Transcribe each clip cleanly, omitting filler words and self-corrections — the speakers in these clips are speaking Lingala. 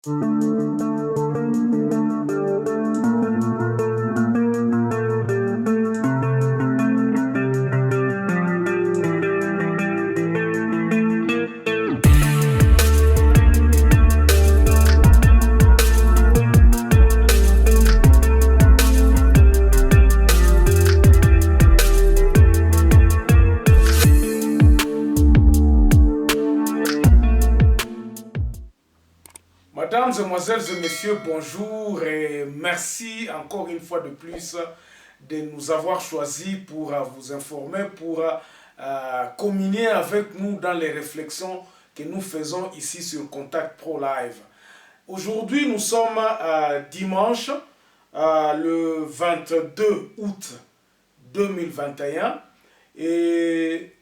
Mesdames, Mesdemoiselles et Messieurs, bonjour et merci encore une fois de plus de nous avoir choisis pour vous informer, pour communier avec nous dans les réflexions que nous faisons ici sur Contact Pro Live. Aujourd'hui, nous sommes dimanche, le 22 août 2021 et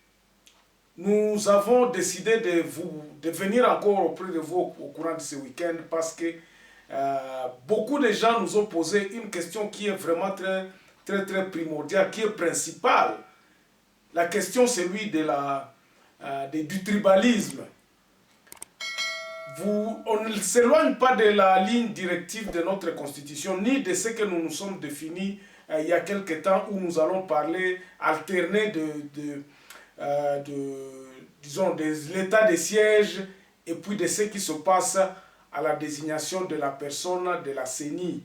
nous avons décidé de venir encore auprès de vous au courant de ce week-end parce que beaucoup de gens nous ont posé une question qui est vraiment très primordiale, qui est principale. La question, c'est celui du tribalisme. On ne s'éloigne pas de la ligne directive de notre constitution, ni de ce que nous nous sommes définis il y a quelque temps où nous allons parler, alterner disons, de l'état de siège et puis de ce qui se passe à la désignation de la personne de la CENI.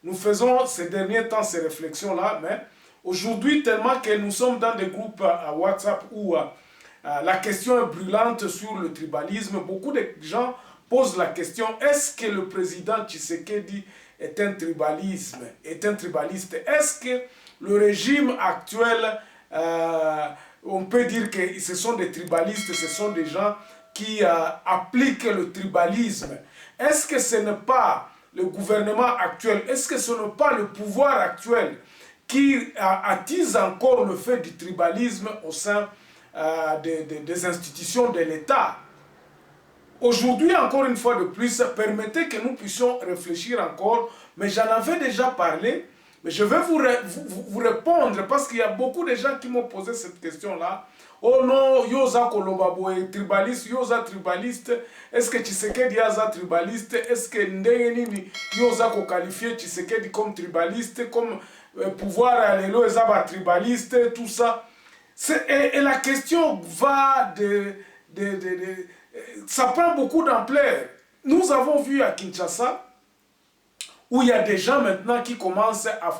Nous faisons ces derniers temps ces réflexions-là, mais aujourd'hui, tellement que nous sommes dans des groupes à WhatsApp où la question est brûlante sur le tribalisme, beaucoup de gens posent la question, est-ce que le président Tshisekedi est un tribaliste? Est-ce que le régime actuel on peut dire que ce sont des tribalistes, ce sont des gens qui appliquent le tribalisme. Est-ce que ce n'est pas le gouvernement actuel, est-ce que ce n'est pas le pouvoir actuel qui attise encore le fait du tribalisme au sein des institutions de l'État? Aujourd'hui, encore une fois de plus, permettez que nous puissions réfléchir encore, mais j'en avais déjà parlé. Mais je vais vous répondre parce qu'il y a beaucoup de gens qui m'ont posé cette question-là. Oh non, Yoza Kolobabo est tribaliste, Yoza tribaliste. Est-ce que Tshisekedi Yaza tribaliste? Est-ce que Ndengenini Yoza ko qualifié Tshisekedi comme tribaliste, comme pouvoir allélo Ezaba tribaliste, tout ça. Et la question va ça prend beaucoup d'ampleur. Nous avons vu à Kinshasa, où il y a des gens maintenant qui commencent à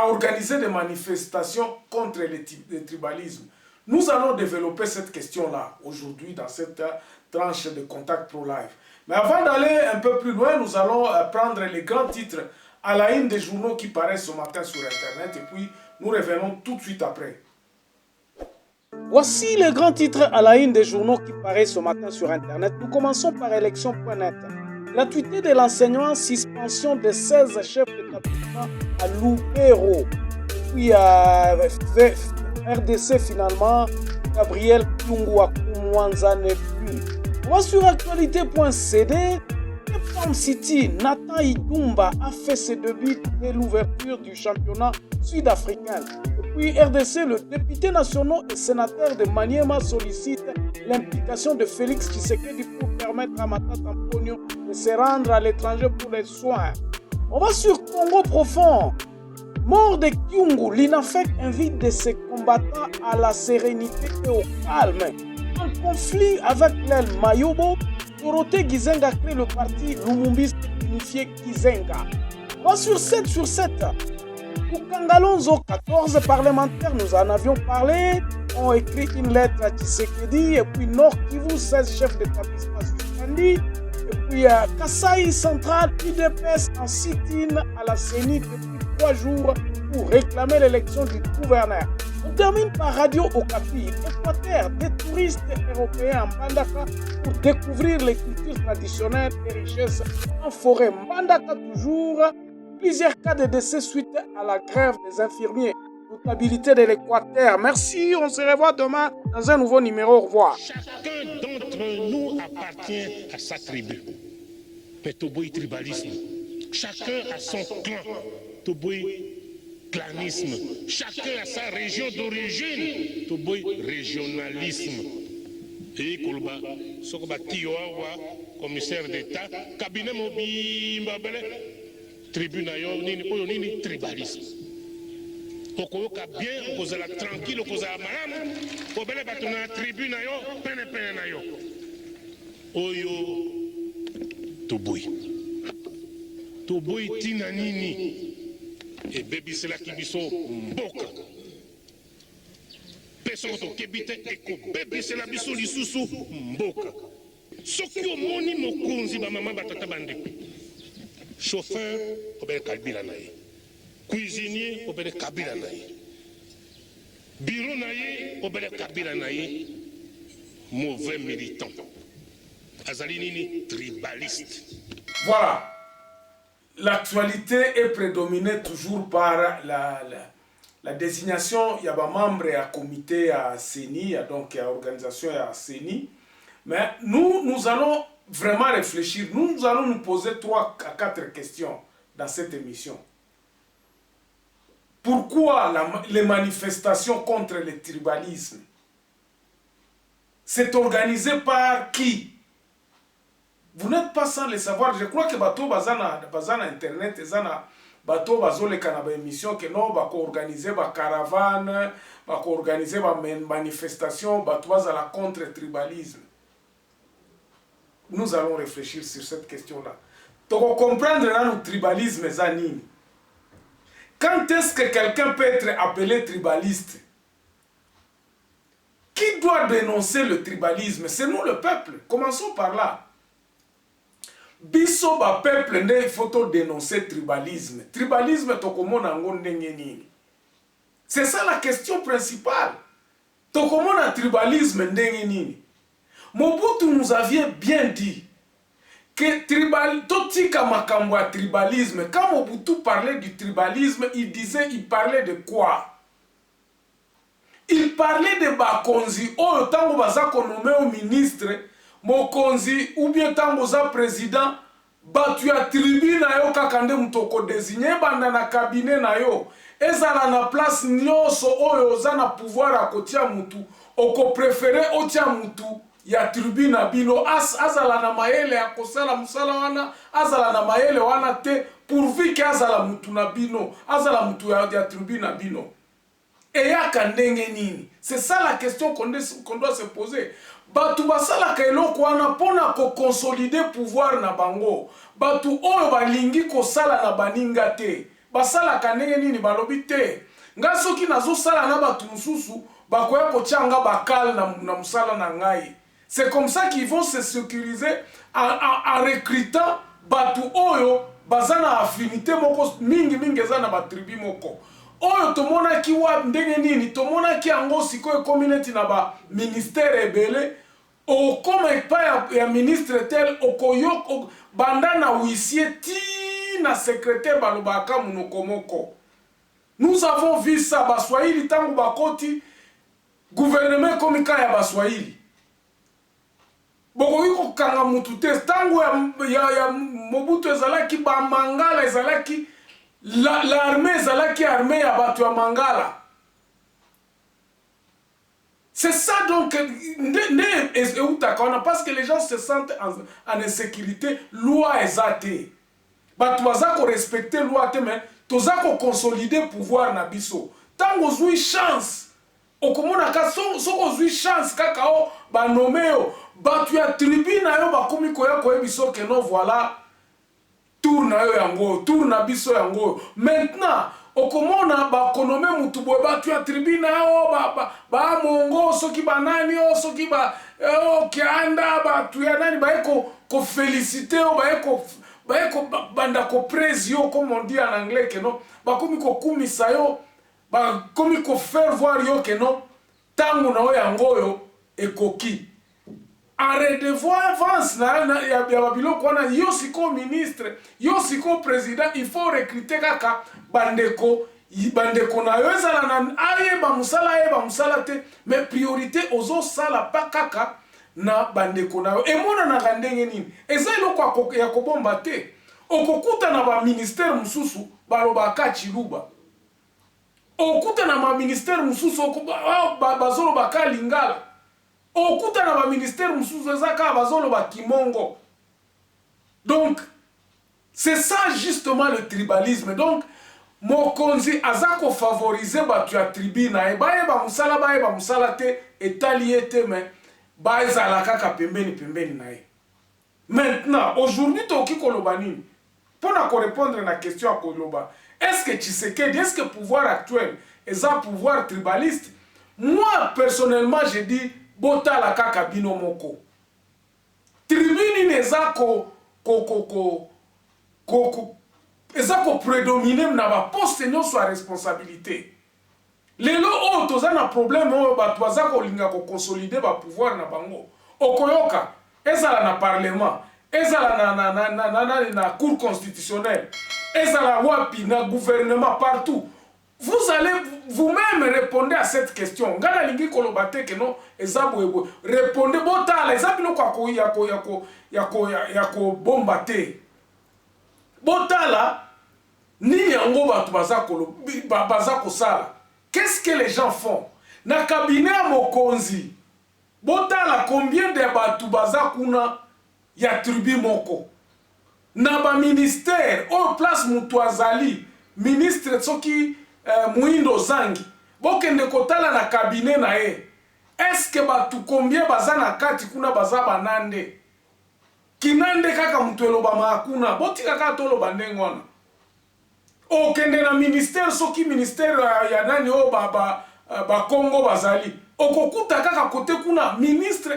organiser des manifestations contre le tribalisme. Nous allons développer cette question-là aujourd'hui dans cette tranche de Contact Pro Live. Mais avant d'aller un peu plus loin, nous allons prendre les grands titres à la une des journaux qui paraissent ce matin sur Internet et puis nous revenons tout de suite après. Voici les grands titres à la une des journaux qui paraissent ce matin sur Internet. Nous commençons par élection.net. Gratuité de l'enseignement, suspension de 16 chefs d'établissement à Lubero. Puis à RDC finalement, Gabriel Kyungu Akumwanza n'est plus. On va sur actualité.cd. Cape City, Nathan Idumba a fait ses débuts dès l'ouverture du championnat sud-africain. Puis RDC, le député national et sénateur de Maniema sollicite l'implication de Félix Tshisekedi pour permettre à Matata Mponyo de se rendre à l'étranger pour les soins. On va sur Congo profond. Mort de Kyungu, l'INAFEC invite de ses combattants à la sérénité et au calme. En conflit avec l'aile Mayobo, Dorothée Gizenga crée le parti Lumumbiste unifié Gizenga. On va sur 7 sur 7. Pour Kangalonzo, 14 parlementaires, nous en avions parlé, ont écrit une lettre à Tshisekedi, et puis Nord Kivu, 16 chefs d'établissement suspendus, et puis Kasaï Central, UDPS en sit-in à la CENI depuis 3 jours pour réclamer l'élection du gouverneur. On termine par Radio Okapi, Équateur, des touristes européens en Mbandaka pour découvrir les cultures traditionnelles et richesses en forêt. Mbandaka toujours. Plusieurs cas de décès suite à la grève des infirmiers. Notabilité de l'Équateur. Merci, on se revoit demain dans un nouveau numéro. Au revoir. Chacun d'entre nous appartient à sa tribu. Mais Toboy tribalisme. Chacun a son clan. Toboy clanisme. Chacun a sa région d'origine. Toboy régionalisme. Et Kolba, Sokoba Tioawa, commissaire d'état cabinet mobimba bele tribune yo nini oyo nini tribalisme okoyoka bien okozala tranquille okozala malamu obele bato na tribune yo pene na yo oyo toboyi tina nini ebebiselaki biso mboka mpe soko tokebi te ekobebisela biso lisusu mboka soki omoni mokonzi bamama batata bandeko chauffeur obele kabila na ye cuisinier obele kabila na ye bureau na ye obele kabila na ye mauvais militant azali nini tribaliste. Voilà. L'actualité est prédominée toujours par la désignation. Il y a des membres et un comité à CENI, donc il y a organisation à CENI. Mais nous allons vraiment réfléchir. Nous allons nous poser 3 à 4 questions dans cette émission. Pourquoi les manifestations contre le tribalisme? C'est organisé par qui? Vous n'êtes pas sans le savoir. Je crois que bateau bazana internet ezana bateau bazole kanaba émission que non ba organiser ba caravane, ba organiser ba manifestation, bateau bazala contre tribalisme. Nous allons réfléchir sur cette question-là. Donc comprendre le tribalisme zanini. Quand est-ce que quelqu'un peut être appelé tribaliste? Qui doit dénoncer le tribalisme? C'est nous le peuple. Commençons par là. Biso ba peuple ne faut dénoncer tribalisme. Tribalisme tokomona ngo ndenge nini. C'est ça la question principale. Tokomona tribalisme ndenge nini. Mobutu nous avait bien dit que totika makambo ya tribalisme. Quand Mobutu parlait du tribalisme, il parlait de quoi? Il parlait de bakonzi oyo tango baza konomé au ministre mokonzi ou bien tango za président batu ya tribu na yo kakande mutoko désigné banda na cabinet na yo ezala na place nyonso oyo za na pouvoir akotia mutu oko préféré otia mutu ya tribu na bino azala na maele ya kosala musala wana azala na maele wana te pourvu que azala mutu na bino azala mutu ya tribu na bino. Et yaka ndenge nini? C'est ça la question qu'on doit se poser. Batu basala kailoko wana pona ko consolider pouvoir na bango. Batu oyo balingi ko sala na baninga te. Basala ka ndenge nini balobi te. Nga soki nazo sala na batu mususu bakoya ko tianga bakal na musala na ngai. C'est comme ça qu'ils vont se sécuriser en recrutant batu oyo bazana affinité moko mingi zana ba tribu moko. Oyo tomona ki wa ndenge nini tomona ki ango sikoyo community na ba ministère ebele o comme pa ya ministre tel okoyo bandana huissier ti na secrétaire balobaka munokomoko. Nous avons vu ça baswahili tangu bakoti gouvernement komika ya baswahili boko yiko kanga mutu te tangu ya Mobutu ezalaki ba mangala ezalaki l'armée ezalaki armée ya batu ya mangala. C'est ça donc parce que les gens se sentent en insécurité. Loi ezate batu baza ko respecter loi te mais toza ko consolider pouvoir na biso tango zui chance okomona ka so ozui chance kaka o ba nomeo batu ya tribu na yo bakomi koya biso que non voilà tour na yo yango tour na biso yango. Maintenant okomona ba konome mutu boye batu ya tribu na yo ba mongo soki banani o soki ba kianda batu ya nani ba ko féliciter o ba ko banda ko praise yo comme on dit en anglais que non bakomi ko kumisa yo bakomi ko faire voir yo que non tango na yo yango yo ekoki. Arrête de voir avance ya babilo kona yo siko ministre yo siko président il faut recruter kaka bandeko na yo ezala na ayeba musala te mais priorité ozo sala pa kaka na bandeko na yo emona na ndenge nini eza eloko ya kobomba te okokuta na ba ministère mususu balobaka chiluba okuta na ma ministère mususu bazolo baka lingala okuta na ba ministère mususu ezaka bazolo ba kimongo Donc, c'est ça justement le tribalisme. Donc, mokonzi azako favoriser batu ya tribu na ye bayeba musala te etali ye te mais baezala kaka pembeni na ye. Maintenant, aujourd'hui toki koloba nini pour répondre à la question à koloba, est-ce que Tshisekedi, est-ce que le pouvoir actuel est un pouvoir tribaliste? Moi personnellement je dis bota la kaka bino moko tribuni neza ko eza ko prédominer na ba poste nyonso ya responsabilité. Lelo o toza na problème o ba toza ko linga ko consolider ba pouvoir na bango. Okoyoka ezala na parlement, ezala na cour constitutionnelle, ezala wapi na gouvernement partout. Vous allez vous-même répondre à cette question. Ngana lingi kolobate que non ezabwe répondez botala ezabino kwa yako bombate. Botala ni yango batu baza kosala. Qu'est-ce que les gens font? Na cabinet mokonzi. Botala combien de batu baza kuna ya tribu moko. Na ba ministère au place mutuazali ministre soki Muindo Zangi. Bokende kotala na cabinet na ye. Est-ce que batu combien baza na kati kuna baza banande? Kinande kaka mutu eloba makuna. Boti kaka tolo bandengwana. O kende na ministère soki ministère ya nani o ba Congo bazali. Okokuta kaka kote kuna ministre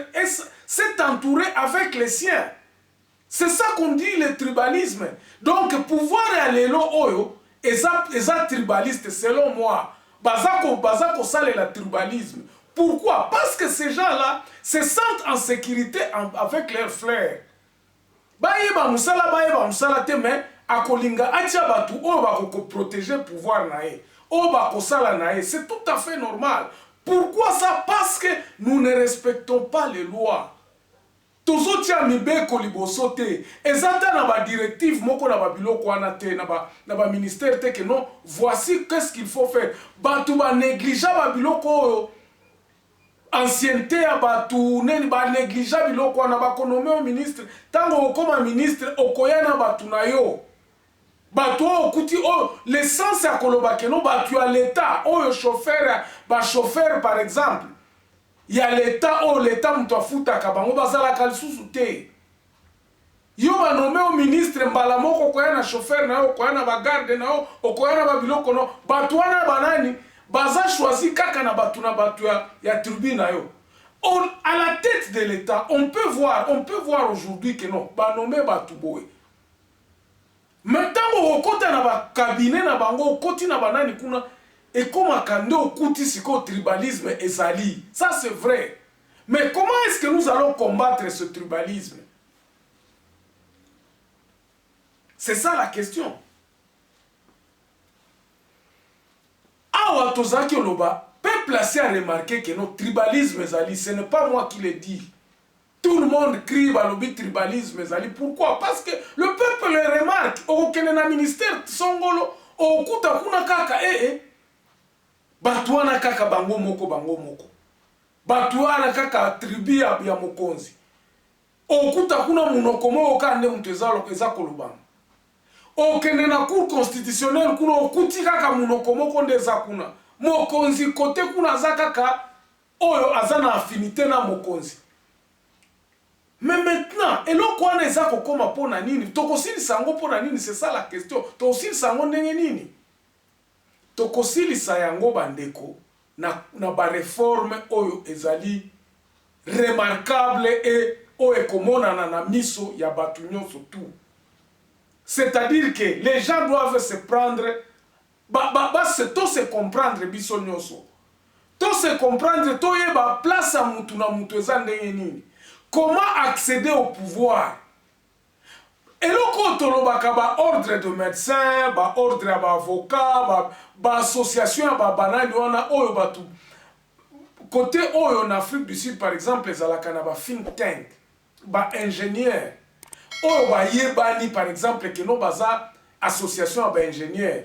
s'est entouré avec les siens. C'est ça qu'on dit le tribalisme. Donc pouvoir aller lo oyo eza tribaliste selon moi. Bazako sale la tribalisme. Pourquoi? Parce que ces gens-là se sentent en sécurité avec leurs frères. Bayeba musala te mais akolinga atia batu o bako protéger pouvoir nae. O bako sala nae, c'est tout à fait normal. Pourquoi ça? Parce que nous ne respectons pas les lois. Tozo tia mibeko liboso te. Ezata na ba directive moko na ba biloko wana te na ba ministère te que non, voici qu'est-ce qu'il faut faire. Batu ba négligea ba biloko ancienneté ya batu neni ba négligea biloko wana ba konome au ministre. Tango okoma ministre okoyana batu na yo. Batu okuti l'essence ya koloba ke non batu ya l'état oyo chauffeur ba chauffeur par exemple. Il y a l'état l'état mto afuta kabango bazala kalisusu te. Yo ba nommé au ministre mbala moko koya na chauffeur na yo koya na ba garde na yo okoya na ba biloko no batu wana banani baza choisi kaka na batu ya tribu na yo. À la tête de l'état, on peut voir aujourd'hui que non, ba nommé batu boye. Maintenant au côté na ba cabinet na bango au côté na banani kuna. Et comment quand on écoute ce tribalisme ezali, ça c'est vrai. Mais comment est-ce que nous allons combattre ce tribalisme? C'est ça la question. Awa tozaki oloba, peuple assez à remarquer que notre tribalisme ezali, ce n'est pas moi qui le dis. Tout le monde crie balobi tribalisme ezali. Pourquoi? Parce que le peuple le remarque. Au Kenya ministère songolo, au kuta kuna kaka Batuana kaka bango moko. Batuana kaka tribu ya mokonzi. Okuta kuna munoko moko kande mtezalo eza kolubanga. Okende na cour constitutionnelle kuna okuti kaka munoko moko ndeza kuna. Mokonzi kote kuna za kaka oyo azana affinité na mokonzi. Mais maintenant, eloko wana eza kokoma pona nini? Tokosili sango pona nini? C'est ça la question. Tokosili sango ndenge nini? Tokosilisa yango bandeko na ba réforme oyo ezali remarquable et oyo komona na miso ya batu nyonso tout. C'est-à-dire que les gens doivent se prendre se comprendre biso nyonso. To se comprendre to yeba place mutu na mutu eza ndenge nini. Comment accéder au pouvoir? Et le tolobaka ba ordre de médecin, ba ordre ba avocat, ba association ba banani wana oyo batu. Côté oyo en Afrique du Sud par exemple, les alakana ba think tank, ba ingénieur. Oyo ba yebani par exemple que no baza association ba ingénieur.